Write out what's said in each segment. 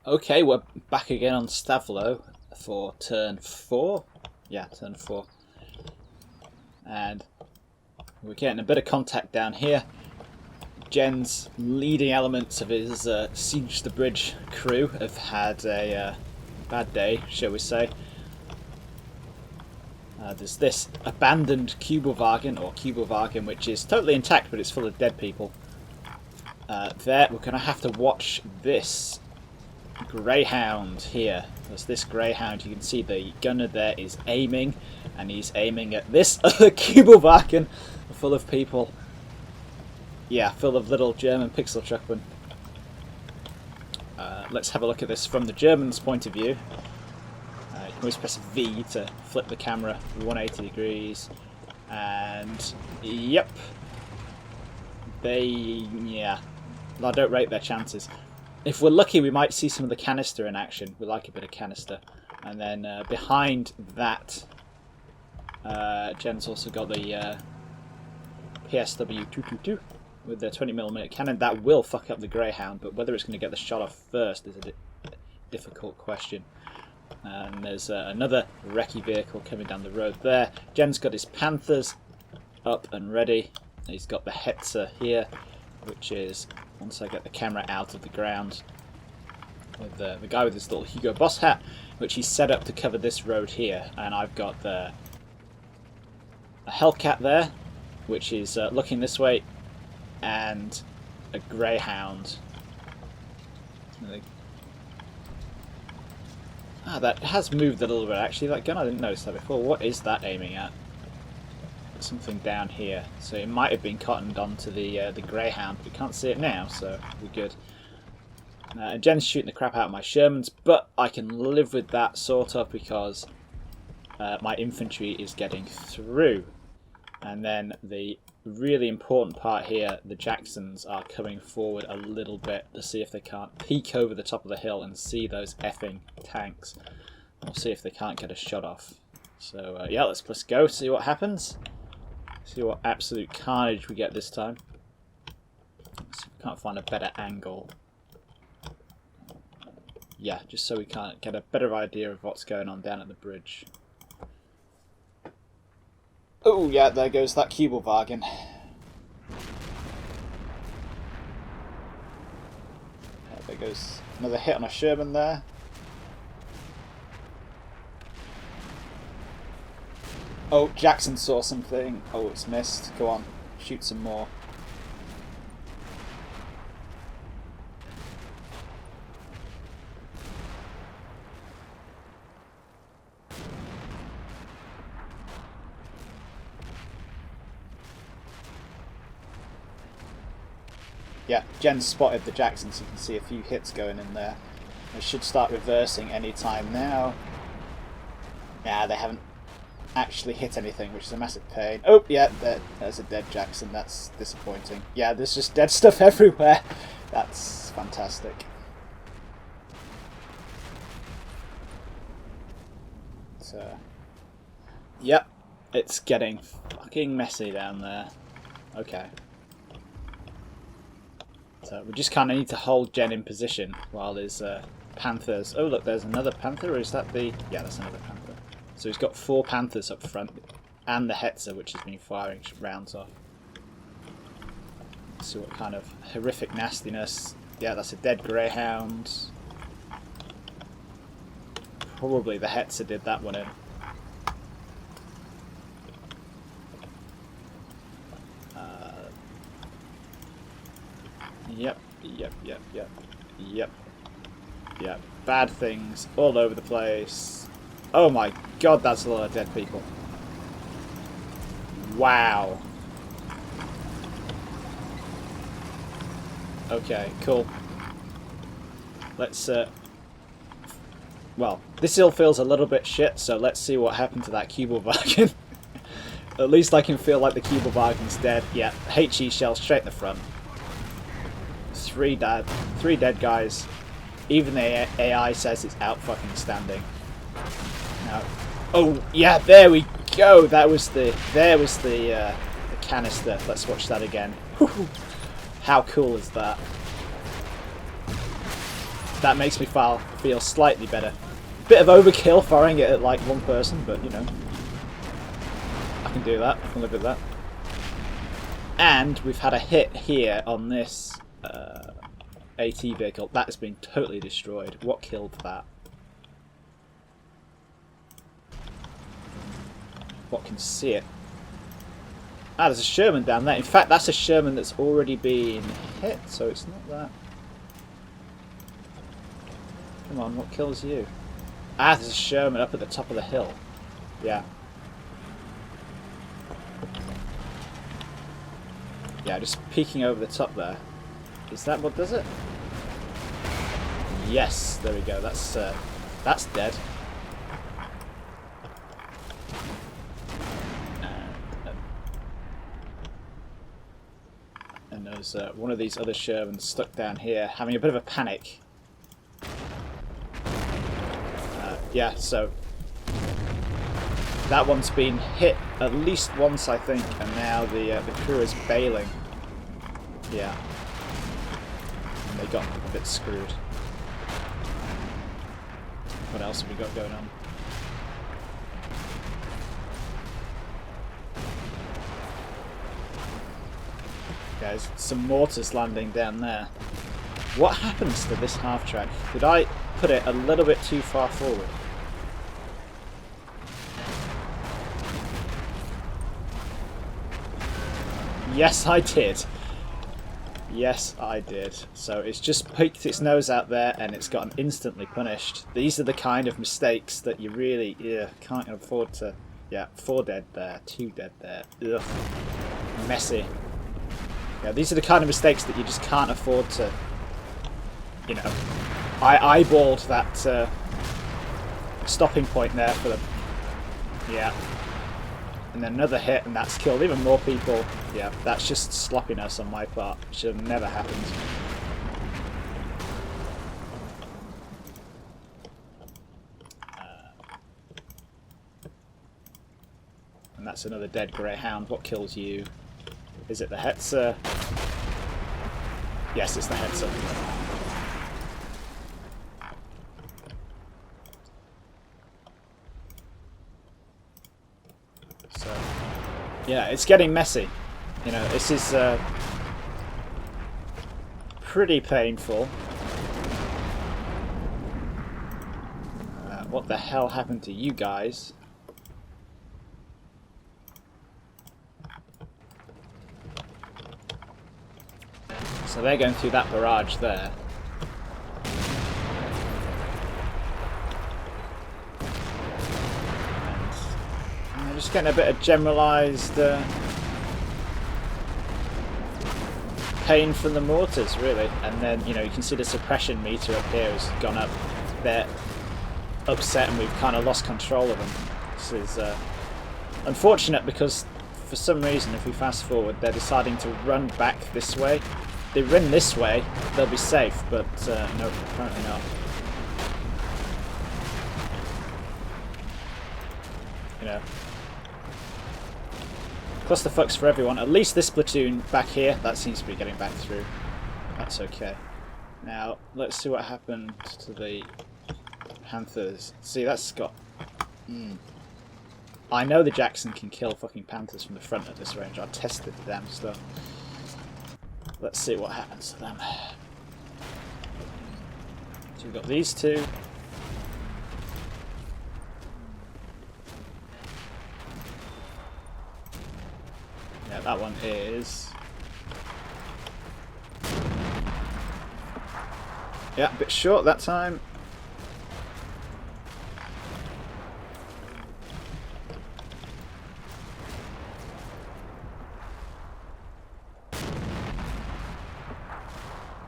Okay, we're back again on Stavelot for turn 4. Yeah, turn 4. And we're getting a bit of contact down here. Jen's leading elements of his Siege the Bridge crew have had a bad day, shall we say. There's this abandoned Kugelwagen, which is totally intact, but it's full of dead people. There, we're going to have to watch this Greyhound here. There's this Greyhound. You can see the gunner there is aiming, and he's aiming at this other Kugelwagen full of people. Yeah, full of little German pixel truckmen. Let's have a look at this from the Germans' point of view. You can always press V to flip the camera 180 degrees, and yep, I don't rate their chances. If we're lucky, we might see some of the canister in action. We like a bit of canister. And then behind that, Jen's also got the PSW 222 with the 20mm cannon. That will fuck up the Greyhound, but whether it's going to get the shot off first is a difficult question. And there's another recce vehicle coming down the road there. Jen's got his Panthers up and ready. He's got the Hetzer here, which is, once I get the camera out of the ground, with the guy with his little Hugo Boss hat, which he's set up to cover this road here. And I've got a Hellcat there, which is looking this way, and a Greyhound. That has moved a little bit actually. That gun, I didn't notice that before. What is that aiming at? Something down here. So it might have been cottoned onto the Greyhound. We can't see it now, so we're good. Jen's shooting the crap out of my Shermans, but I can live with that sort of because my infantry is getting through. And then the really important part here, the Jacksons are coming forward a little bit to see if they can't peek over the top of the hill and see those effing tanks. We'll see if they can't get a shot off. So yeah, let's go, see what happens. See what absolute carnage we get this time. See if we can't find a better angle. Yeah, just so we can't get a better idea of what's going on down at the bridge. Oh yeah, there goes that Kugelwagen. There goes another hit on a Sherman there. Oh, Jackson saw something. Oh, it's missed. Go on, shoot some more. Yeah, Jen spotted the Jackson, so you can see a few hits going in there. They should start reversing any time now. Yeah, they haven't actually hit anything, which is a massive pain. Oh, yeah, there's a dead Jackson. That's disappointing. Yeah, there's just dead stuff everywhere. That's fantastic. So, yep, it's getting fucking messy down there. Okay. So we just kind of need to hold Jen in position while his Panthers... Oh look, there's another Panther, or is that the... Yeah, that's another Panther. So he's got 4 Panthers up front, and the Hetzer, which has been firing rounds off. Let's see what kind of horrific nastiness... Yeah, that's a dead Greyhound. Probably the Hetzer did that one in. Yep. Bad things all over the place. Oh my god, that's a lot of dead people. Wow. Okay, cool. Let's, well, this hill feels a little bit shit, so let's see what happened to that Kugelwagen. At least I can feel like the Kugelwagen's dead. Yeah, HE shell straight in the front. 3 dead guys. Even the AI says it's out fucking standing. Now, oh yeah, there we go. There was the canister. Let's watch that again. How cool is that? that makes me feel slightly better. Bit of overkill firing it at like one person, but you know, I can do that. I can live with that. And we've had a hit here on this AT vehicle. That has been totally destroyed. What killed that? What can see it? Ah, there's a Sherman down there. In fact, that's a Sherman that's already been hit, so it's not that. Come on, what kills you? Ah, there's a Sherman up at the top of the hill. Yeah. Yeah, just peeking over the top there. Is that what does it? Yes, there we go. That's dead. And there's one of these other Shermans stuck down here, having a bit of a panic. Yeah, so that one's been hit at least once, I think, and now the crew is bailing. Yeah, and they got a bit screwed. What else have we got going on? Guys, some mortars landing down there. What happens to this half track? Did I put it a little bit too far forward? Yes, I did. Yes, I did. So it's just poked its nose out there and it's gotten instantly punished. These are the kind of mistakes that you really can't afford to... Yeah, 4 dead there, 2 dead there. Ugh. Messy. Yeah, these are the kind of mistakes that you just can't afford to... You know, I eyeballed that stopping point there for them. Yeah. And then another hit, and that's killed even more people. Yeah, that's just sloppiness on my part. Should have never happened. And that's another dead Greyhound. What kills you? Is it the Hetzer? Yes, it's the Hetzer. So, yeah, it's getting messy. You know, this is pretty painful. What the hell happened to you guys? So they're going through that barrage there. And they're just getting a bit of generalised pain from the mortars, really. And then, you know, you can see the suppression meter up here has gone up. They're upset and we've kind of lost control of them. This is unfortunate because for some reason, if we fast forward, they're deciding to run back this way. They run this way, they'll be safe, but no, apparently not. You know, clusterfucks for everyone. At least this platoon back here, that seems to be getting back through. That's okay. Now, let's see what happened to the Panthers. See, that's got... I know the Jackson can kill fucking Panthers from the front at this range. I tested the damn stuff. Let's see what happens to them. So we've got these two. Yeah, that one is... Yeah, a bit short that time.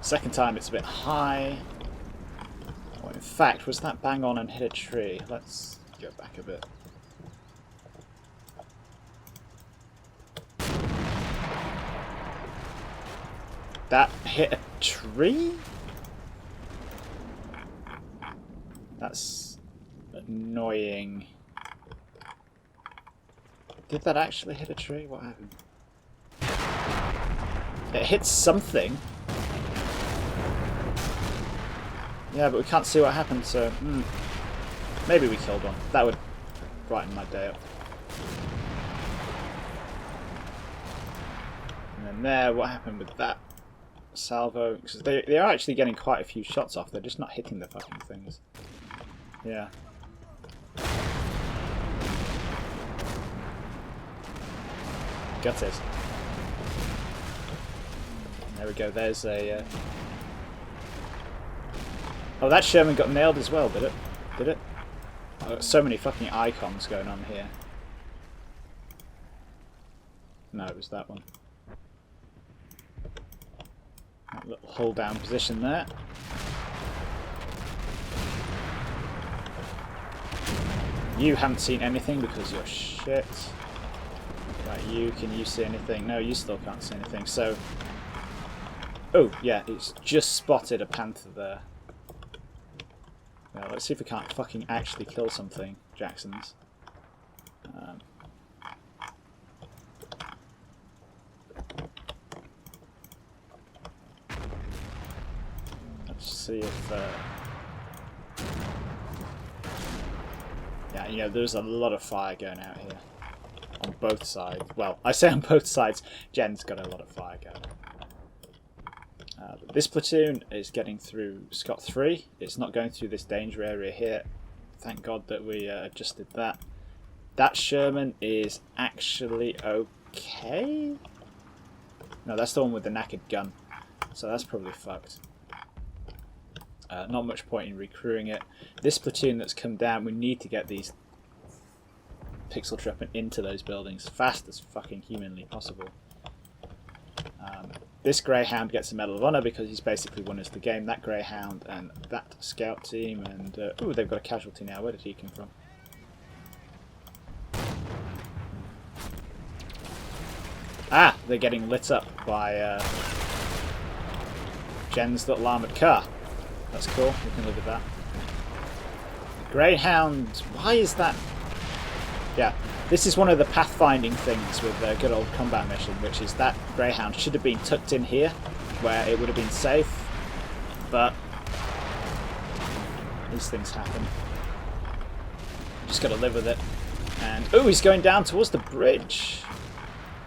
Second time it's a bit high. Oh, in fact, was that bang on and hit a tree? Let's go back a bit. That hit a tree? That's annoying. Did that actually hit a tree? What happened? It hit something. Yeah, but we can't see what happened, so maybe we killed one. That would brighten my day up. And then there, what happened with that salvo? Because they are actually getting quite a few shots off. They're just not hitting the fucking things. Yeah. Got it. There we go. There's a. Oh, that Sherman got nailed as well, did it? Did it? Oh, so many fucking icons going on here. No, it was that one. That little hold down position there. You haven't seen anything because you're shit. Right, you, can you see anything? No, you still can't see anything. So, oh yeah, it's just spotted a panther there. Well, let's see if we can't fucking actually kill something, Jacksons. Let's see if... yeah, you know, there's a lot of fire going out here. On both sides. Well, I say on both sides. Jen's got a lot of fire going. This platoon is getting through scot-free. It's not going through this danger area here. Thank God that we adjusted that. That Sherman is actually okay. No, that's the one with the knackered gun. So that's probably fucked. Not much point in recrewing it. This platoon that's come down, we need to get these pixel trapping into those buildings fast as fucking humanly possible. This Greyhound gets a Medal of Honor because he's basically won us the game. That Greyhound and that scout team, and ooh, they've got a casualty now. Where did he come from? Ah, they're getting lit up by Jen's little armoured car. That's cool. We can live with that. Greyhound. Why is that? Yeah. This is one of the pathfinding things with the good old combat mission, which is that Greyhound should have been tucked in here, where it would have been safe, but these things happen. Just got to live with it. And oh, he's going down towards the bridge.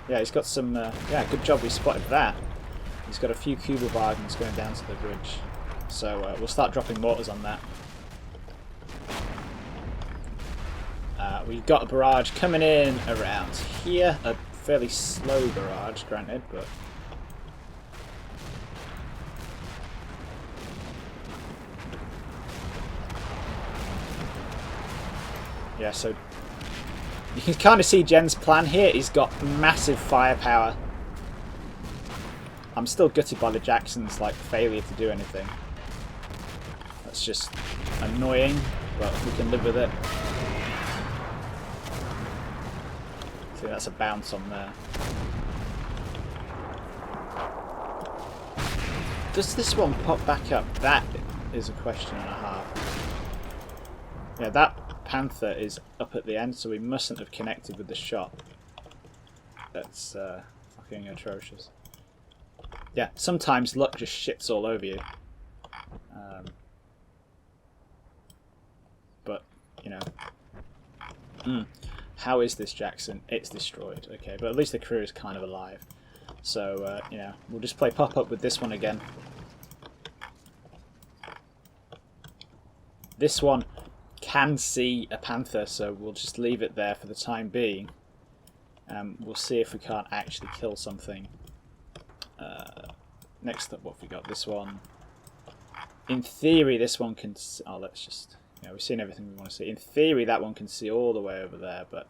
Yeah, he's got some. Yeah, good job we spotted that. He's got a few Kuba wagons going down to the bridge, so we'll start dropping mortars on that. We've got a barrage coming in around here. A fairly slow barrage, granted, but... yeah, so... you can kind of see Jen's plan here. He's got massive firepower. I'm still gutted by the Jacksons' like failure to do anything. That's just annoying, but we can live with it. See, that's a bounce on there. Does this one pop back up? That is a question and a half. Yeah, that Panther is up at the end, so we mustn't have connected with the shot. That's fucking atrocious. Yeah, sometimes luck just shits all over you. But, you know. How is this, Jackson? It's destroyed. Okay, but at least the crew is kind of alive. So, you know, we'll just play pop-up with this one again. This one can see a Panther, so we'll just leave it there for the time being. We'll see if we can't actually kill something. Next up, what have we got? This one. In theory, this one can... oh, let's just... yeah, we've seen everything we want to see. In theory, that one can see all the way over there, but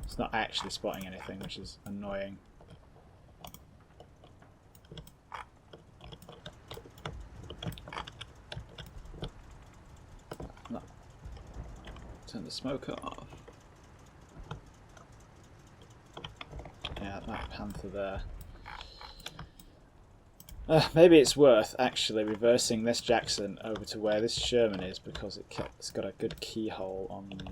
it's not actually spotting anything, which is annoying. No. Turn the smoker off. Yeah, that Panther there. Maybe it's worth actually reversing this Jackson over to where this Sherman is, because it's got a good keyhole on the...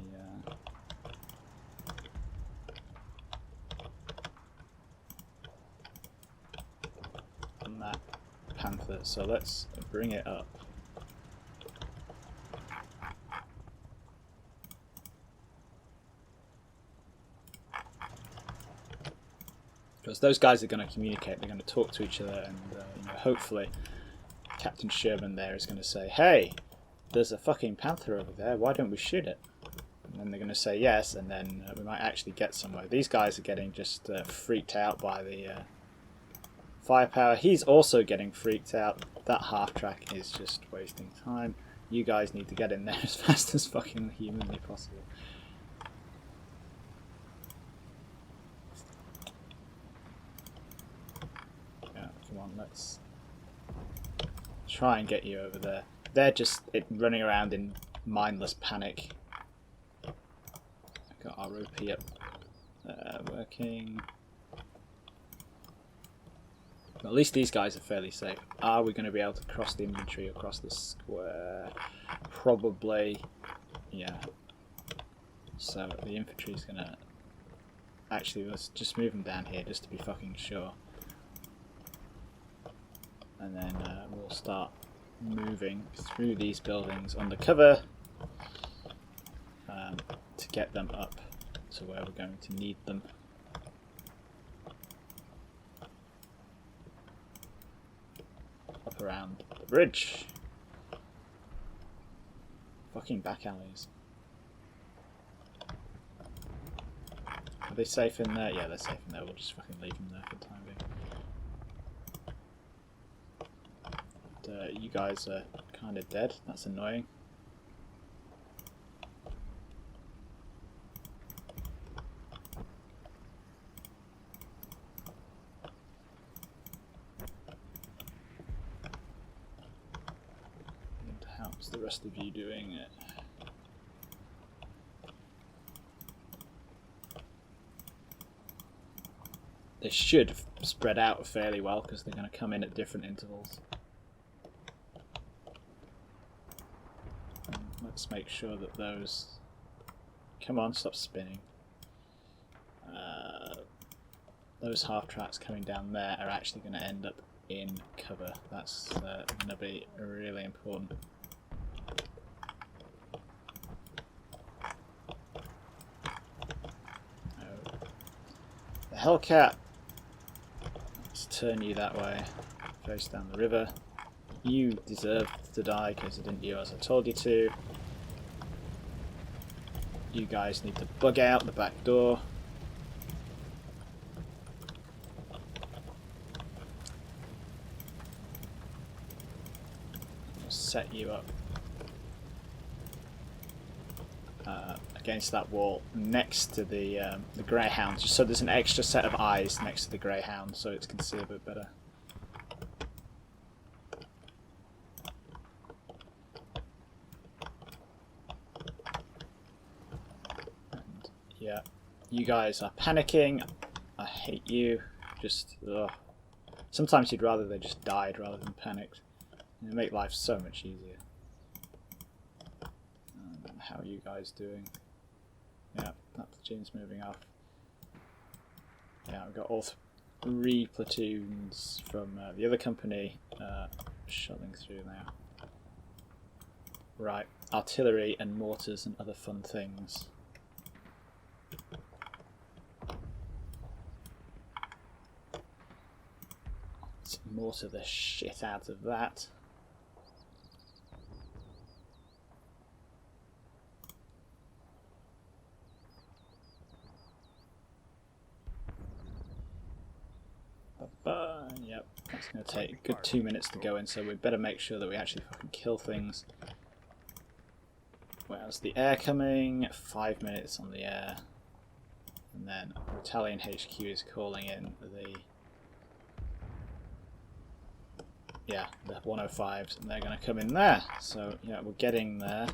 on that panther, so let's bring it up. Because those guys are going to communicate, they're going to talk to each other, and you know, hopefully Captain Sherman there is going to say, hey, there's a fucking panther over there, why don't we shoot it? And then they're going to say yes, and then we might actually get somewhere. These guys are getting just freaked out by the firepower. He's also getting freaked out. That half track is just wasting time. You guys need to get in there as fast as fucking humanly possible. Yeah, come on, let's try and get you over there. They're just running around in mindless panic. Got our OP up, working. At least these guys are fairly safe. Are we going to be able to cross the infantry across the square? Probably, yeah. So the infantry is going to... Actually, let's just move them down here just to be fucking sure. And then we'll start moving through these buildings undercover to get them up to where we're going to need them. Up around the bridge. Fucking back alleys. Are they safe in there? Yeah, they're safe in there. We'll just fucking leave them there for the time being. And, you guys are kind of dead. That's annoying. How's the rest of you doing it? They should spread out fairly well because they're going to come in at different intervals. Let's make sure that those... Come on, stop spinning. Those half tracks coming down there are actually going to end up in cover. That's going to be really important. The Hellcat. Let's turn you that way. Face down the river. You deserve to die because you didn't do as I told you to. You guys need to bug out the back door. We'll set you up against that wall next to the greyhound, just so there's an extra set of eyes next to the greyhound so it can see a bit better. And yeah, you guys are panicking. I hate you. Just ugh. Sometimes you'd rather they just died rather than panicked. It make life so much easier. How are you guys doing? Yeah, that platoon's moving off. Yeah, we've got all 3 platoons from the other company shuttling through now. Right, artillery and mortars and other fun things. Let's mortar the shit out of that. Yep, that's going to take a good 2 minutes to go in, so we better make sure that we actually fucking kill things. Where's the air coming? 5 minutes on the air. And then Battalion HQ is calling in the 105s, and they're going to come in there. So yeah, we're getting there.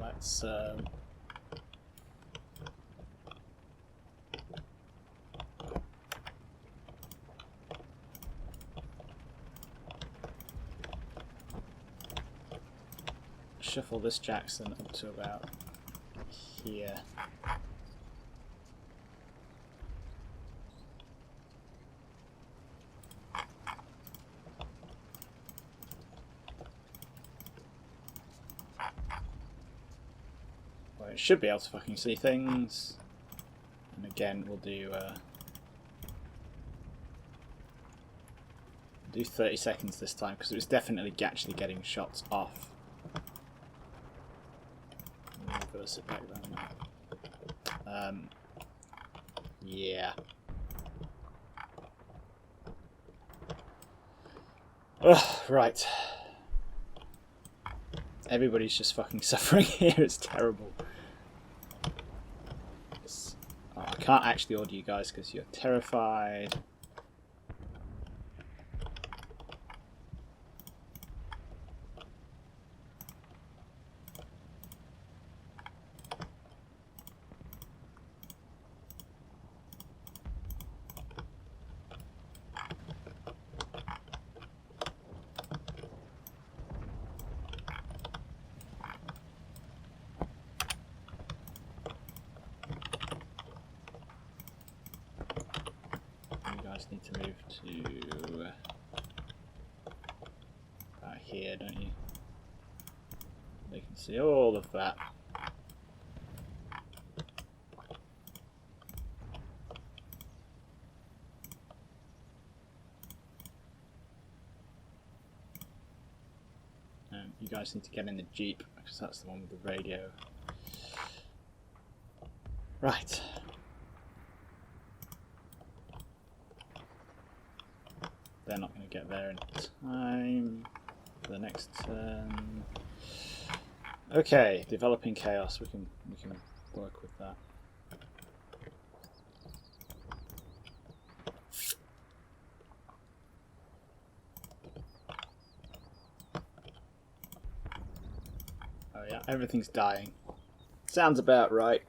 Let's shuffle this Jackson up to about here. Well, it should be able to fucking see things. And again, we'll do 30 seconds this time because it was definitely actually getting shots off. Reverse it back then. Yeah. Ugh, right. Everybody's just fucking suffering here. It's terrible. Oh, I can't actually order you guys because you're terrified. Need to move to about here, don't you? They can see all of that. You guys need to get in the Jeep because that's the one with the radio. Right. They're not going to get there in time for the next turn. Okay, developing chaos. We can work with that. Oh yeah, everything's dying. Sounds about right.